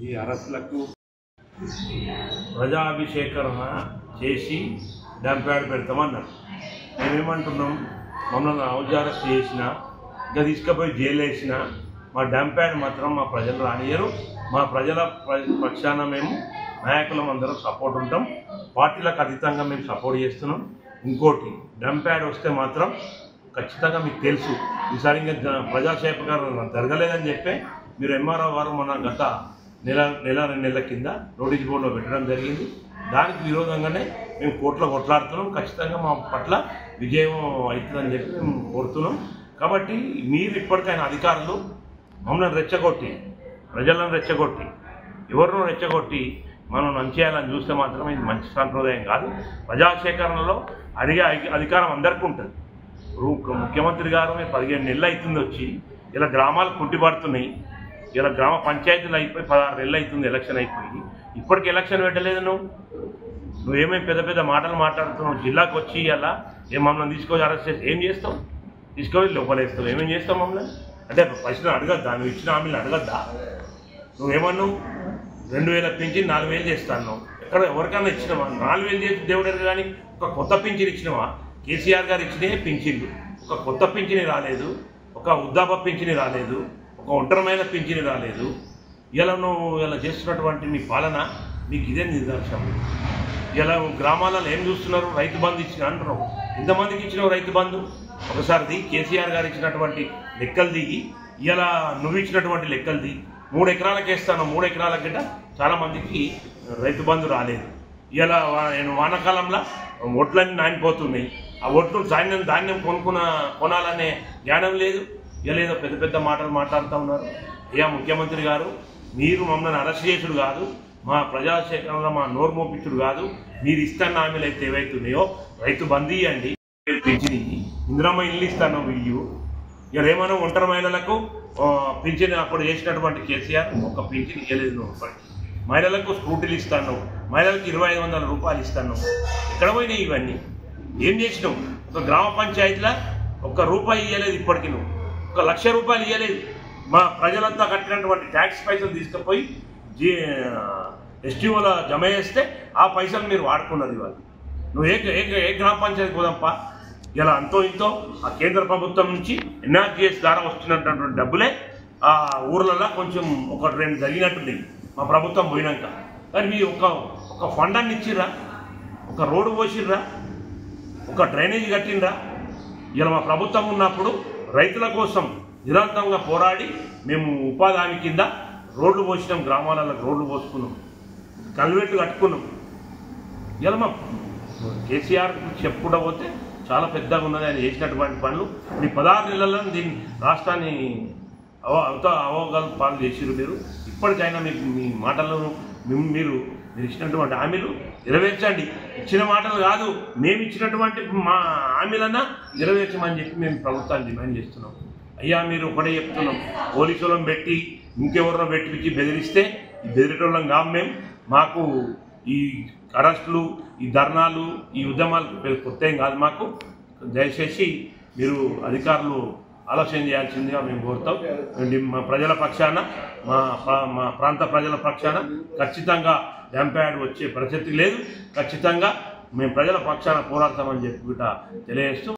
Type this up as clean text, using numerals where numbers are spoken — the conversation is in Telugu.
ఈ అరెస్టులకు ప్రజాభిషేకరణ చేసి డంప్యాడ్ పెడతామన్నారు. మేమేమంటున్నాం, మమ్మల్ని హౌస్ అరెస్ట్ చేసినా ఇంకా తీసుకుపోయి జైలు వేసినా మా డంప్యాడ్ మాత్రం మా ప్రజలు రానియరు. మా ప్రజల పక్షాన మేము నాయకులం అందరం సపోర్ట్ ఉంటాం. పార్టీలకు అతీతంగా మేము సపోర్ట్ చేస్తున్నాం. ఇంకోటి, డంప్యాడ్ వస్తే మాత్రం ఖచ్చితంగా మీకు తెలుసు ఈసారి ఇంకా ప్రజాక్షేపకరణ జరగలేదని చెప్పి మీరు ఎంఆర్ఓ గారు మన గత రెండు నెలల కింద నోటీస్ బోర్డులో పెట్టడం జరిగింది. దానికి విరోధంగానే మేము కోర్టులో కొట్లాడుతున్నాం. ఖచ్చితంగా మా పట్ల విజయం అవుతుందని చెప్పి మేము కోరుతున్నాం. కాబట్టి మీరు ఇప్పటికైనా అధికారులు మమ్మల్ని రెచ్చగొట్టి, ప్రజలను రెచ్చగొట్టి, ఎవరినో రెచ్చగొట్టి మనం నంచేయాలని చూస్తే మాత్రం ఇది మంచి సాంప్రదాయం కాదు. ప్రజాసేకరణలో అడిగే అధికారం అందరికీ ఉంటుంది. ముఖ్యమంత్రి గారు 15 నెలలు అవుతుంది వచ్చి, ఇలా గ్రామాలు కుంటిపడుతున్నాయి. ఇలా గ్రామ పంచాయతీలు అయిపోయి 16 నెలలు అవుతుంది ఎలక్షన్ అయిపోయి, ఇప్పటికి ఎలక్షన్ పెట్టలేదు. నువ్వేమేమి పెద్ద పెద్ద మాటలు మాట్లాడుతున్నావు. జిల్లాకు వచ్చి ఇలా మమ్మల్ని తీసుకొని అరెస్ట్ చేసి ఏం చేస్తావు? తీసుకొని లోపలేస్తావు. ఏమేమి చేస్తావు మమ్మల్ని? అంటే ప్రశ్న అడగద్దా? నువ్వు ఇచ్చిన హామీలు అడగద్దా? నువ్వేమన్నావు 2000 పింఛన్ 4000 చేస్తాను. ఎక్కడ ఎవరికైనా ఇచ్చినవా? 4000 చేసి దేవుడు కానీ ఒక కొత్త పింఛన్ ఇచ్చినవా? కేసీఆర్ గారు ఇచ్చినే పింఛన్లు, ఒక కొత్త పింఛని రాలేదు, ఒక వృద్ధాప్య పింఛని రాలేదు, ఒక ఒంటరిమైన పింఛని రాలేదు. ఇలా నువ్వు ఇలా చేస్తున్నటువంటి నీ పాలన నీకు ఇదే నిదర్శనం. ఇలా గ్రామాలలో ఏం చూస్తున్నారు? రైతు బంధు ఇచ్చిన అంటున్నావు. ఎంతమందికి ఇచ్చినావు రైతు బంధు? ఒకసారి కెసిఆర్ గారు ఇచ్చినటువంటి లెక్కలు దిగి ఇలా నువ్వు ఇచ్చినటువంటి లెక్కలు దిగి 3 ఎకరాలకు వేస్తాను. 3 ఎకరాల గిట్ట చాలామందికి రైతు బంధు రాలేదు. ఇలా వానాకాలంలో ఒట్లన్నీ నానిపోతున్నాయి. ఆ ఒట్లు ధాన్యం కొనాలనే జ్ఞానం లేదు. ఇలా ఏదో పెద్ద పెద్ద మాటలు మాట్లాడుతూ ఉన్నారు. అయ్యా ముఖ్యమంత్రి గారు, మీరు మమ్మల్ని అరెస్ట్ చేసుడు కాదు, మా ప్రజాసేకరణలో మా నోరు మోపించుడు కాదు. మీరు ఇస్తున్న హామీలు అయితే ఏవైతున్నాయో రైతు బంధు ఇవ్వండి, పింఛని ఇందిరమ్మ ఇల్లు ఇస్తాను ఇయ్యు. ఇలా ఏమైనా ఒంటరి మహిళలకు పింఛని అప్పుడు చేసినటువంటి కేసీఆర్ ఒక పింఛని ఇవ్వలేదు. మహిళలకు స్కూటీలు ఇస్తాను, మహిళలకు 2500 రూపాయలు ఇస్తాను. ఎక్కడ పోయినాయి ఇవన్నీ? ఏం చేసినావు? ఒక గ్రామ పంచాయతీలో ₹1 ఇవ్వలేదు. ఇప్పటికి నువ్వు 1,00,000 రూపాయలు ఇవ్వలేదు. మా ప్రజలంతా కట్టినటువంటి ట్యాక్స్ పైసలు తీసుకుపోయి ఎస్టీఓలో జమ చేస్తే ఆ పైసలు మీరు వాడుకున్నది. ఇవాళ నువ్వు ఏ గ్రామ పంచాయతీ పోదాంపా. ఇలా అంతో ఇంతో ఆ కేంద్ర ప్రభుత్వం నుంచి ఎన్ఆర్జీఎస్ ద్వారా వస్తున్నటువంటి డబ్బులే ఆ ఊర్లలో కొంచెం 1-2 జరిగినట్టుంది మా ప్రభుత్వం పోయినాక. కానీ మీరు ఒక ఫండాన్ని ఇచ్చిర్రా? ఒక రోడ్డు పోసిర్రా? ఒక డ్రైనేజ్ కట్టిండ్రా? ఇలా మా ప్రభుత్వం ఉన్నప్పుడు రైతుల కోసం నిరంతరంగా పోరాడి మేము ఉపాధి హామీ కింద రోడ్లు పోసినాం. గ్రామాలలో రోడ్లు పోసుకున్నాం, కల్వెట్లు కట్టుకున్నాం. ఇలా మా కేసీఆర్ చెప్పుకుంటూ పోతే చాలా పెద్దగా ఉన్నది ఆయన చేసినటువంటి పనులు. ఈ 16 నెలల్లో దీన్ని రాష్ట్రాన్ని అవగాహన చేసిరు. మీరు ఇప్పటికైనా మీకు మీ మాటలను మీరు ఇచ్చినటువంటి హామీలు నెరవేర్చండి. ఇచ్చిన మాటలు కాదు, మేము ఇచ్చినటువంటి మా హామీలన్నా నెరవేర్చమని చెప్పి మేము ప్రభుత్వాన్ని డిమాండ్ చేస్తున్నాం. అయ్యా మీరు ఒకటే చెప్తున్నాం, పోలీసులను పెట్టి ఇంకెవరినో పెట్టించి బెదిరిస్తే ఈ బెదిరేటోళ్ళం కాదు మేము. మాకు ఈ అరెస్టులు, ఈ ధర్నాలు, ఈ ఉద్యమాలు కొత్త ఏం కాదు మాకు. దయచేసి మీరు అధికారులు ఆలోచన చేయాల్సిందిగా మేము కోరుతాం. మా ప్రజల పక్షాన, మా ప్రాంత ప్రజల పక్షాన ఖచ్చితంగా డంప్యాడ్ వచ్చే పరిస్థితి లేదు. ఖచ్చితంగా మేము ప్రజల పక్షాన పోరాడతామని చెప్పి తెలియజేస్తూ